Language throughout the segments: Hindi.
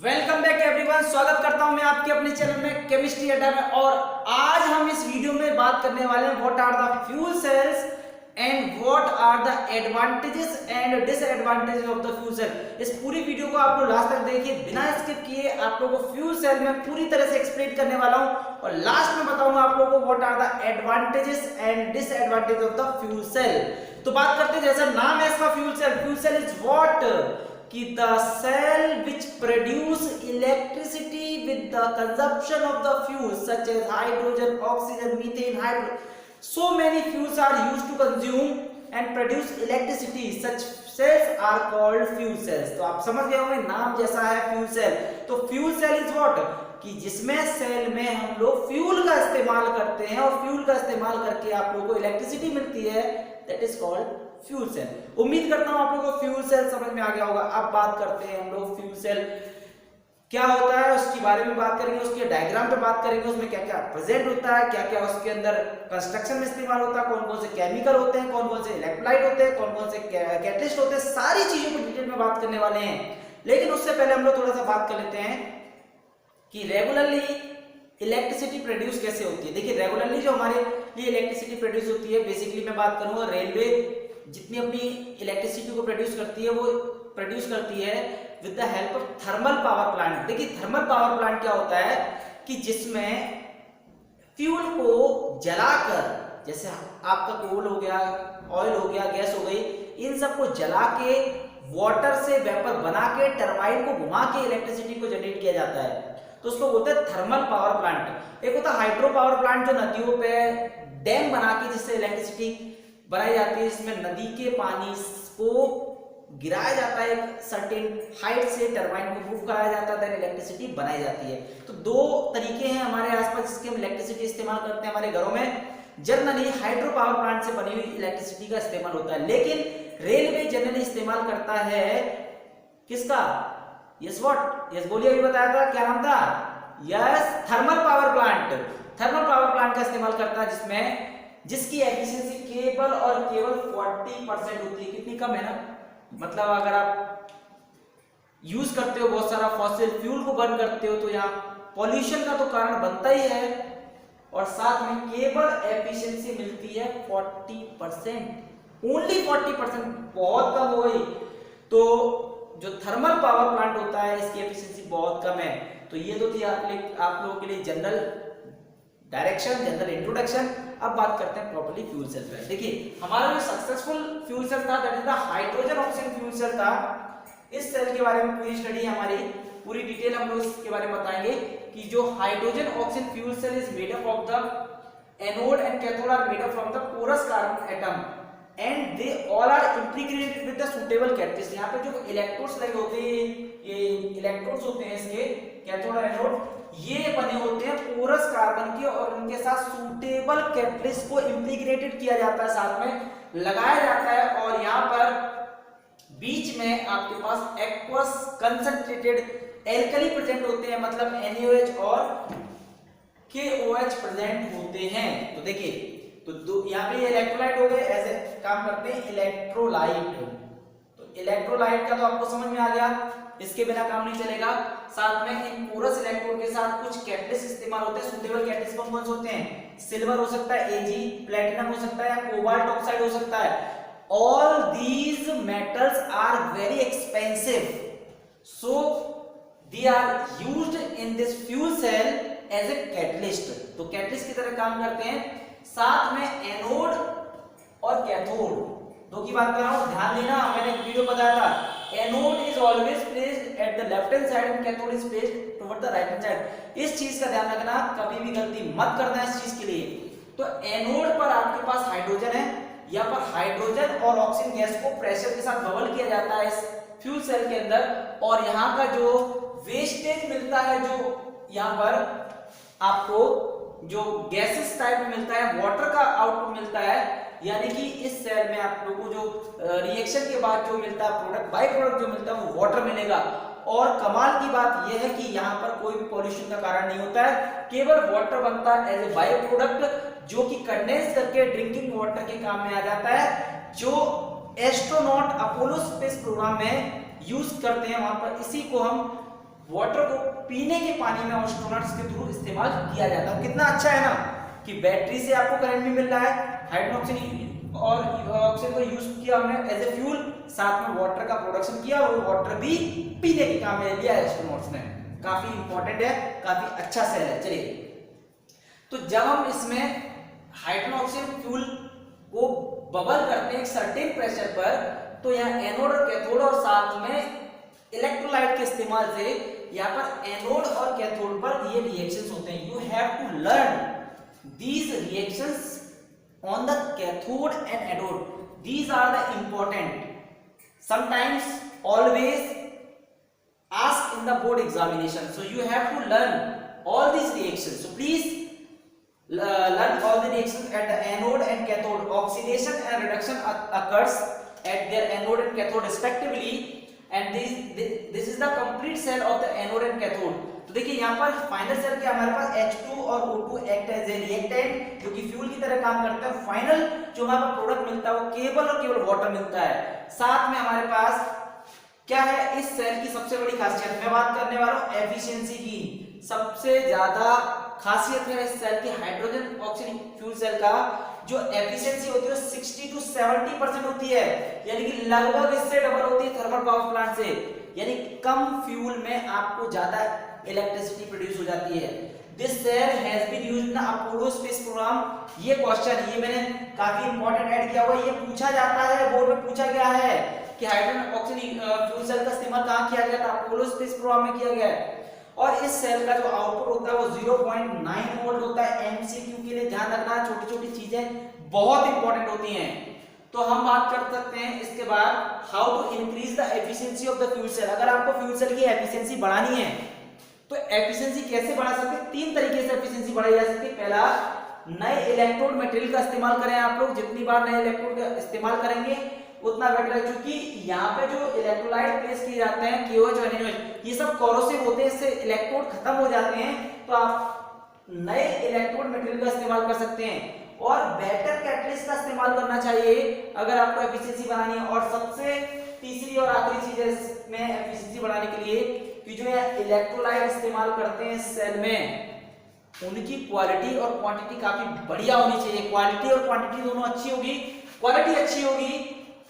Welcome back everyone. स्वागत करता हूं मैं आपके अपने चैनल में केमिस्ट्री अड्डा में। और आज हम इस वीडियो में बात करने वाले हैं what are the fuel cells and what are the advantages and disadvantages of the fuel cell. इस पूरी वीडियो को आप लोग लास्ट तक देखिए, बिना स्किप किए। आप लोगों को फ्यूल सेल में पूरी तरह से एक्सप्लेन करने वाला हूं और लास्ट में बताऊंगा आप लोगों को what are the advantages and disadvantages of the fuel cell. तो बात करते हैं, जैसा नाम है इसका fuel cell. Fuel cell is what कि the cell which produce electricity with the consumption of the fuels such as hydrogen, oxygen, methane, hydrogen. So many fuels are used to consume and produce electricity. Such cells are called fuel cells. तो आप समझ गए होंगे, नाम जैसा है फ्यूल सेल। तो फ्यूल सेल इज व्हाट कि जिसमें सेल में हम लोग फ्यूल का इस्तेमाल करते हैं और फ्यूल का इस्तेमाल करके आप लोगों को इलेक्ट्रिसिटी मिलती है, that is called fuel cell. उम्मीद करता हूं आप लोगों को फ्यूल सेल समझ में आ गया होगा। अब बात करते हैं हम लोग फ्यूल सेल क्या होता है उसके बारे में बात करेंगे, उसके डायग्राम पे बात करेंगे, उसमें क्या क्या प्रेजेंट होता है, क्या क्या उसके अंदर कंस्ट्रक्शन में इस्तेमाल होता है, कौन कौन से केमिकल होते हैं, कौन कौन से इलेक्ट्रोलाइट होते हैं, कौन कौन से कैटलिस्ट होते हैं, सारी चीजों को डिटेल में बात करने वाले हैं। लेकिन उससे पहले हम लोग थोड़ा सा बात कर लेते हैं कि रेगुलरली इलेक्ट्रिसिटी प्रोड्यूस कैसे होती है। देखिए, रेगुलरली जो हमारे लिए इलेक्ट्रिसिटी प्रोड्यूस होती है, बेसिकली मैं बात करूंगा रेलवे जितनी अपनी इलेक्ट्रिसिटी को प्रोड्यूस करती है वो प्रोड्यूस करती है with the help of thermal power plant. देखिए, थर्मल पावर प्लांट क्या होता है कि जिसमें फ्यूल को जलाकर, जैसे आपका कोल हो गया, ऑयल हो गया, गैस हो गई, इन सब को जला के वाटर से वेपर बना के टरबाइन को घुमा के इलेक्ट्रिसिटी को जनरेट किया जाता है, तो उसको बोलते हैं थर्मल पावर प्लांट। एक होता है हाइड्रो पावर प्लांट, जो नदियों पे डैम बना के जिससे इलेक्ट्रिसिटी बनाई जाती है, जिसमें नदी के पानी को गिराया जाता है एक सर्टेन हाइट से, टरबाइन को मूव कराया जाता है, देन इलेक्ट्रिसिटी बनाई जाती है। तो दो तरीके हैं हमारे आसपास जिसके हम इलेक्ट्रिसिटी इस्तेमाल करते हैं हमारे घरों में। जनरली हाइड्रो पावर प्लांट से बनी हुई इलेक्ट्रिसिटी का इस्तेमाल होता है, लेकिन रेलवे जनरली इस्तेमाल करता है किसका? Yes what? यस बोलिए, अभी बताया था, क्या नाम था? Yes, thermal power plant. Thermal power plant का इस्तेमाल करता है जिसकी एफिशिएंसी केवल और केवल 40% होती है। कितनी कम है ना, मतलब अगर आप यूज करते हो बहुत सारा फॉसिल फ्यूल को बर्न करते हो तो यहाँ पॉल्यूशन का तो कारण बनता ही है, और साथ में केवल एफिशिएंसी मिलती है 40%, ओनली 40%, बहुत कम हो गई। तो जो थर्मल पावर प्लांट होता है इसकी एफिशिएंसी बहुत कम है। तो ये तो थी आप लोगों के लिए जनरल डायरेक्शन, जनरल इंट्रोडक्शन। अब बात करते हैं प्रॉपर्ली फ्यूल सेल पे। देखिए, हमारा जो सक्सेसफुल फ्यूल सेल था that is the hydrogen oxygen fuel cell था। इस सेल के बारे में पूरी स्टडी हमारी पूरी डिटेल हम लोग इसके बारे में बताएंगे कि जो hydrogen oxygen fuel cell is made up of the anode and cathode are made up from the porous carbon atom and they all are integrated with the suitable catalyst. यहाँ पे जो इलेक्ट्रोड्स लगे होते हैं, ये इलेक्ट्रोड्स होते हैं इसके कैथोड और एनोड, ये बने होते हैं पोरस कार्बन के, और उनके साथ सूटेबल कैटलिस्ट को इंटीग्रेटेड किया जाता है, साथ में लगाया जाता है। और यहाँ पर बीच में आपके पास एक्वस कंसंट्रेटेड एल्कली प्रेजेंट होते हैं, मतलब NaOH और KOH प्रेजेंट होते हैं। तो देखिए, तो यहाँ पे इलेक्ट्रोलाइट हो गए, ऐसे काम करते हैं इलेक्ट्रोलाइट। तो इलेक्ट्रोलाइट का तो आपको समझ में आ गया, इसके बिना काम नहीं चलेगा। साथ में इन पोरस इलेक्ट्रोड के साथ कुछ कैटलिस्ट इस्तेमाल होते हैं। सुटेबल कैटलिस्ट कौन कौन से होते हैं? सिल्वर हो सकता है, Ag, प्लेटिनम हो सकता है, या कोबाल्ट ऑक्साइड हो सकता है। All these metals are very expensive, so they are used in this fuel cell as a catalyst. तो कैटलिस्ट की तरह काम करते हैं। साथ में एनोड और कैथोड, दो की बात कर रहा हूं, ध्यान देना, मैंने एक वीडियो बताया था। Anode is always placed at the left hand side and cathode is placed toward the right hand side. इस चीज का ध्यान रखना, कभी भी गलती मत करना इस चीज के लिए। तो एनोड पर आपके पास हाइड्रोजन है, यहाँ पर हाइड्रोजन और ऑक्सीजन गैस को प्रेशर के साथ बबल किया जाता है इस फ्यूल सेल के अंदर, और यहाँ का जो वेस्टेज मिलता है, जो यहाँ पर आपको जो गैसेस टाइप में मिलता है, वाटर का आउटपुट मिलता है, यानी कि इस सेल में आप लोगों को जो रिएक्शन के बाद जो मिलता है प्रोडक्ट, बाय प्रोडक्ट जो मिलता है वो वाटर मिलेगा। और कमाल की बात यह है कि यहाँ पर कोई भी पॉल्यूशन का कारण नहीं होता है, केवल वाटर बनता है एज ए बाय प्रोडक्ट, जो कि कंडेंस करके ड्रिंकिंग वाटर के काम में आ जाता है, जो एस्ट्रोनॉट अपोलो स्पेस प्रोग्राम में यूज करते हैं। वहां पर इसी को हम वाटर को पीने के पानी में एस्ट्रोनॉट्स के थ्रू इस्तेमाल किया जाता है। कितना अच्छा है ना कि बैटरी से आपको करंट भी मिल रहा है, हाइड्रोजन और ऑक्सीजन को यूज किया हमने एज ए फ्यूल, साथ में वाटर का प्रोडक्शन किया और वो वाटर भी पीने के काम में लिया एस्ट्रोनॉट्स ने। काफी इंपॉर्टेंट है, काफी अच्छा सेल है। चलिए, तो जब हम इसमें हाइड्रोजन फ्यूल को बबल करते हैं एक सर्टेन प्रेशर पर, तो यहाँ एनोड और कैथोड और साथ में इलेक्ट्रोलाइट के इस्तेमाल से यहाँ पर एनोड और कैथोड पर ये रिएक्शंस होते हैं। You have to learn these reactions on the cathode and anode, these are the important, sometimes always asked in the board examination, so you have to learn all these reactions. So please learn all the reactions at the anode and cathode. Oxidation and reduction occurs at their anode and cathode respectively, and this is the complete cell of the anode and cathode. तो देखिए यहाँ पर फाइनल सेल के हमारे पास H2 और O2 act as a reactant जो कि फ्यूल की तरह काम करते हैं। फाइनल जो हमारे पास प्रोडक्ट मिलता है वो केवल और केवल वाटर मिलता है। साथ में हमारे पास क्या है इस सेल की सबसे बड़ी खासियत, मैं बात करने वाला हूं एफिशिएंसी की। सबसे ज्यादा खासियत है इस सेल की हाइड्रोजन ऑक्सीजन फ्यूल सेल का जो एफिशिएंसी होती है 60 to 70% होती है, यानी कि लगभग इससे डबल होती है थर्मल पावर प्लांट से, यानी कम फ्यूल में आपको ज्यादा इलेक्ट्रिसिटी प्रोड्यूस हो जाती है। This cell has been used in Apollo space programme. ये क्वेश्चन ये मैंने काफी इंपॉर्टेंट ऐड किया हुआ है, ये पूछा जाता है, बोर्ड में पूछा गया है कि हाइड्रोजन ऑक्सीजन फ्यूल सेल का इस्तेमाल कहां किया गया था, अपोलो स्पेस प्रोग्राम में किया गया है। और इस सेल का जो आउटपुट होता है वो 0.9 वोल्ट होता है। एमसीक्यू के लिए ध्यान रखना, छोटी-छोटी चीजें बहुत इंपॉर्टेंट होती हैं। तो हम बात कर सकते हैं इसके बाद how to increase the efficiency of the fuel cell. अगर आपको फ्यूल सेल की एफिशिएंसी बढ़ानी है तो एफिशिएंसी कैसे बढ़ा सकते हैं? तीन तरीके से एफिशिएंसी बढ़ाई जा सकती है। पहला, नए इलेक्ट्रोड मटेरियल का इस्तेमाल करें आप लोग, जितनी बार नए इलेक्ट्रोड का इस्तेमाल करेंगे उतना बेटर है, क्योंकि यहाँ पे जो इलेक्ट्रोलाइट प्लेस किए जाते हैं KOH और NaOH ये सब कोरोसिव होते हैं, इससे इलेक्ट्रोड खत्म हो जाते हैं। तो आप नए इलेक्ट्रोड मटेरियल का इस्तेमाल कर सकते हैं और बेटर कैटलिस्ट का इस्तेमाल करना चाहिए अगर आपको एफिशिएंसी बढ़ानी है। और सबसे तीसरी और आखिरी चीज है इसमें एफिशिएंसी बढ़ाने के लिए कि जो इलेक्ट्रोलाइट इस्तेमाल करते हैं सेल में उनकी क्वालिटी और क्वांटिटी काफी बढ़िया होनी चाहिए। क्वालिटी और क्वांटिटी दोनों अच्छी होगी, क्वालिटी अच्छी होगी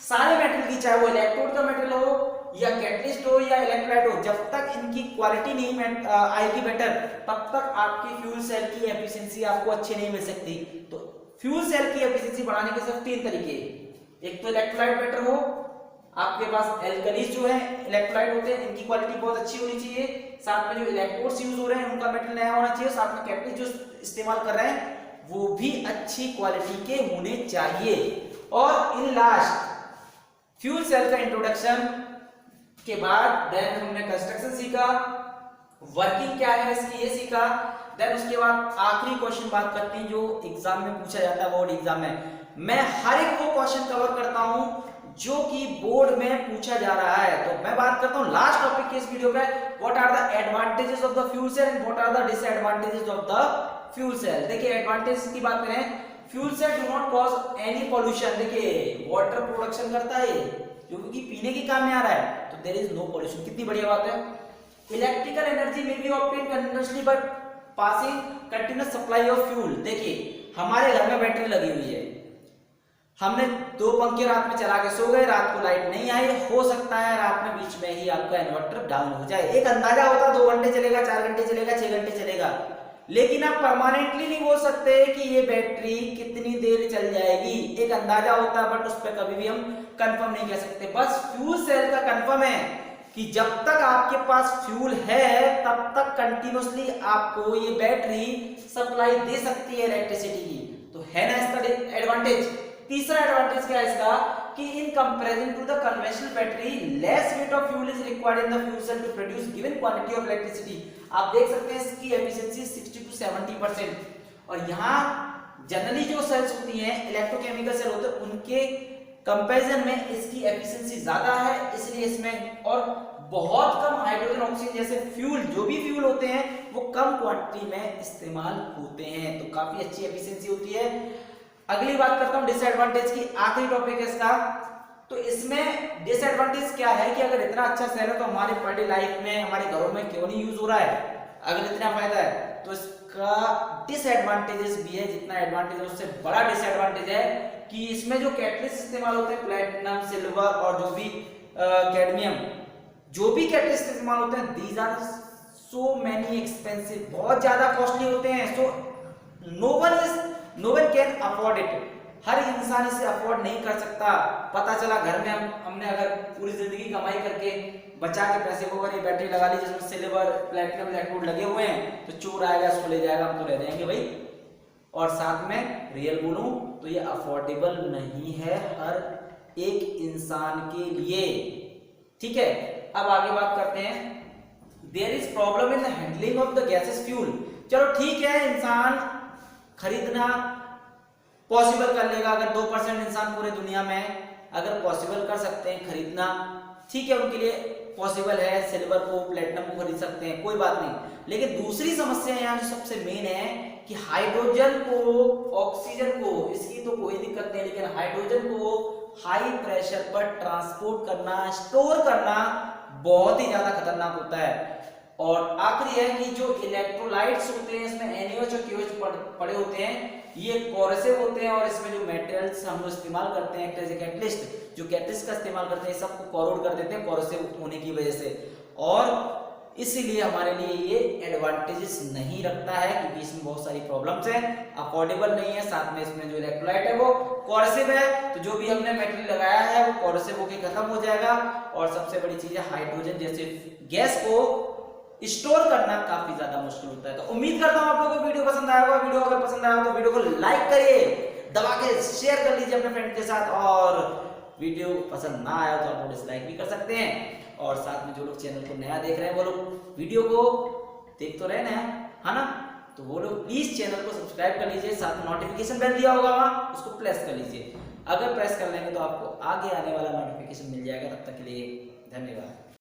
सारे मेटल की, चाहे वो इलेक्ट्रोड का मेटल हो या कैटलिस्ट हो या इलेक्ट्रोलाइट हो, जब तक इनकी क्वालिटी नहीं आएगी बेटर, तब तक आपकी फ्यूल सेल की एफिशिएंसी आपको अच्छी नहीं मिल सकती। तो फ्यूल सेल की एफिशिएंसी बढ़ाने के सिर्फ तीन तरीके, एक तो इलेक्ट्रोलाइट बेटर हो, आपके पास एल्कलीज जो है इलेक्ट्रोलाइट होते हैं इनकी क्वालिटी बहुत अच्छी होनी चाहिए, साथ में जो इलेक्ट्रोड्स यूज हो रहे हैं उनका मेटल नया होना चाहिए, साथ में कैटलिस्ट जो इस्तेमाल कर रहे हैं वो भी अच्छी क्वालिटी के होने चाहिए। और इन लास्ट फ्यूल सेल का इंट्रोडक्शन के बाद देन हमने कंस्ट्रक्शन सीखा, वर्किंग क्या है इसकी ये सीखा, देन उसके बाद आखिरी क्वेश्चन बात करते हैं जो एग्जाम में पूछा जाता है बोर्ड एग्जाम में। मैं हर एक वो क्वेश्चन कवर करता हूं जो कि बोर्ड में पूछा जा रहा है। तो मैं बात करता हूं लास्ट टॉपिक की इस वीडियो पे, what are the advantages of the fuel cell and what are the disadvantages of the fuel cell. देखिए एडवांटेज की बात करें, fuel cell do not cause any pollution. देखिए वाटर प्रोडक्शन करता है क्योंकि पीने के काम में आ रहा है, तो देयर इज नो पॉल्यूशन। कितनी बढ़िया बात है। इलेक्ट्रिकल एनर्जी में B obtain continuously by passing continuous supply of fuel. देखिए हमारे घर में बैटरी लगी हुई है, हमने दो पंखे रात में चला के सो गए, रात को लाइट नहीं आई, हो सकता है रात में बीच में ही आपका इन्वर्टर डाउन हो जाए। एक अंदाजा होता है 2 घंटे चलेगा, 4 घंटे चलेगा, 6 घंटे चलेगा, लेकिन आप परमानेंटली नहीं बोल सकते कि ये बैटरी कितनी देर चल जाएगी। एक अंदाजा होता है बट उस पर कभी भी हम कंफर्म नहीं कह सकते। बस फ्यूल सेल का कंफर्म है कि जब तक आपके पास फ्यूल है तब तक कंटिन्यूअसली आपको ये बैटरी सप्लाई दे सकती है इलेक्ट्रिसिटी की। तो है ना इसका एडवांटेज। तीसरा एडवांटेज क्या है इसका कि in comparison to the conventional battery less weight of fuel is required in the fuel cell to produce given quantity of electricity. आप देख सकते हैं इसकी एफिशिएंसी 60 to 70%। और यहाँ जनरली जो सेल्स होती हैं इलेक्ट्रोकेमिकल सेल होते हैं उनके कंपैरिजन में इसकी एफिशिएंसी ज्यादा है, इसलिए इसमें और बहुत कम हाइड्रोजन ऑक्सीजन जैसे फ्यूल जो भी फ्यूल होते हैं वो कम क्वांटिटी में इस्तेमाल होते हैं, तो काफी अच्छी एफिशिएंसी होती है। अगली बात करता हूं डिसएडवांटेज की, आखिरी टॉपिक है इसका तो इसमें डिसएडवांटेज क्या है कि अगर इतना अच्छा सेल है तो हमारे पर डे लाइफ में, हमारे घरों में क्यों नहीं यूज हो रहा है? अगर इतना फायदा है तो इसका डिसएडवांटेजेस भी है, जितना एडवांटेज है उससे बड़ा डिसएडवांटेज है कि इसमें जो कैटलिस्ट इस्तेमाल होते हैं, प्लेटिनम, सिल्वर और जो भी कैडमियम, जो भी कैटलिस्ट इस्तेमाल होते हैं, these are so many expensive, बहुत ज्यादा कॉस्टली होते हैं। So no one can afford it, हर इंसान इसे अफोर्ड नहीं कर सकता। पता चला घर में हमने अगर पूरी जिंदगी कमाई करके बचा के पैसे को अगर ये बैटरी लगा ली जिसमें सिल्वर, प्लेटिनम, इलेक्ट्रोड लगे हुए हैं, तो चोर आएगा इसको ले जाएगा, हम तो रह जाएंगे भाई। और साथ में रियल बोलूं तो ये अफोर्डेबल नहीं है हर एक इंसान के लिए, ठीक है। अब आगे बात करते हैं, there is problem in the handling of the gases fuel. चलो ठीक है, इंसान खरीदना पॉसिबल कर लेगा, अगर 2% इंसान पूरे दुनिया में अगर पॉसिबल कर सकते हैं खरीदना, ठीक है, उनके लिए पॉसिबल है, सिल्वर को, प्लेटिनम को खरीद सकते हैं, कोई बात नहीं। लेकिन दूसरी समस्या यहाँ जो सबसे मेन है कि हाइड्रोजन को, ऑक्सीजन को, इसकी तो कोई दिक्कत नहीं, लेकिन हाइड्रोजन को हाई प्रेशर पर ट्रांसपोर्ट करना, स्टोर करना बहुत ही ज्यादा खतरनाक होता है। और आखिरी है कि जो इलेक्ट्रोलाइट्स होते हैं इसमें NaOH और KOH पड़े होते हैं, ये कोरेसिव होते हैं और इसमें जो मेटेरियल्स हम लोग इस्तेमाल करते हैं एज ए कैटलिस्ट, जो कैटलिस्ट का इस्तेमाल करते हैं, सबको कोरोड कर देते हैं कोरेसिव होने की वजह से, और इसीलिए हमारे लिए ये एडवांटेजेस नहीं रखता है क्योंकि इसमें बहुत सारी प्रॉब्लम्स हैं, अफोर्डेबल नहीं है, साथ में इसमें जो इलेक्ट्रोलाइट है वो कोरेसिव है, तो जो भी हमने मेटेरियल लगाया है वो कोरेसिव होकर खत्म हो जाएगा। और सबसे बड़ी चीज है हाइड्रोजन जैसे गैस को स्टोर करना काफी ज्यादा मुश्किल होता है। तो उम्मीद करता हूं आप लोगों को वीडियो पसंद आया होगा। वीडियो अगर पसंद आया हो तो वीडियो को लाइक करिए, दबा के शेयर कर लीजिए अपने फ्रेंड के साथ, और वीडियो पसंद ना आया तो आप लोग डिसलाइक भी कर सकते हैं। और साथ में जो लोग चैनल को नया देख रहे हैं वो लोग वीडियो को देख तो रहे है ना, तो वो लोग प्लीज चैनल को सब्सक्राइब कर लीजिए, साथ में नोटिफिकेशन बेल दिया होगा वहां, उसको प्रेस कर लीजिए। अगर प्रेस कर लेंगे तो आपको आगे आने वाला नोटिफिकेशन मिल जाएगा। तब तक के लिए धन्यवाद।